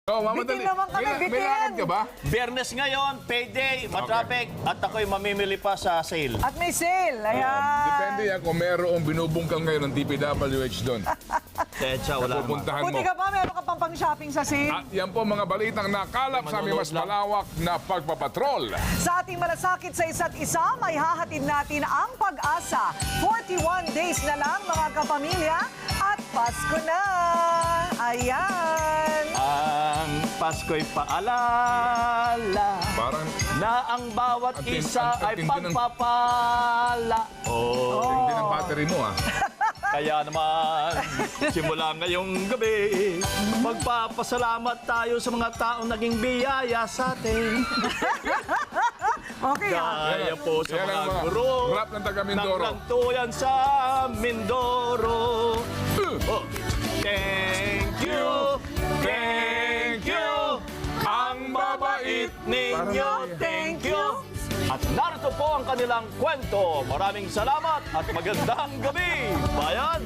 Oh, mamadali. Bitin naman kami, May bitin. lakad ka ba? Biyernes ngayon, payday, matraffic, at ako'y mamimili pa sa sale. At may sale. Ayan. Depende yan kung merong binubungkal ngayon ng DPWH doon. Tetsa, wala naman. Pupuntahan mo. Buti ka pa, meron ka pang shopping sa sale. At yan po mga balitang nakalap sa aming mas malawak na pagpapatrol. Sa ating malasakit sa isa't isa, may hahatid natin ang pag-asa. 41 days na lang mga kapamilya at Pasko na. Ayan. Ang Pasko'y paalala Parang na ang bawat isa ay tindi ng- pagpapala. Oh. hindi ng battery mo ah. Kaya naman, simula ngayong gabi, magpapasalamat tayo sa mga taong naging biyaya sa atin. Okay ah. Kaya po sa Yan ang mga mga guro rap ng taga ng Mindoro. Rantuyan sa Mindoro. Oh. Thank you, thank you, ang babait ninyo, thank you. At narito po ang kanilang kwento. Maraming salamat at magandang gabi, bayan!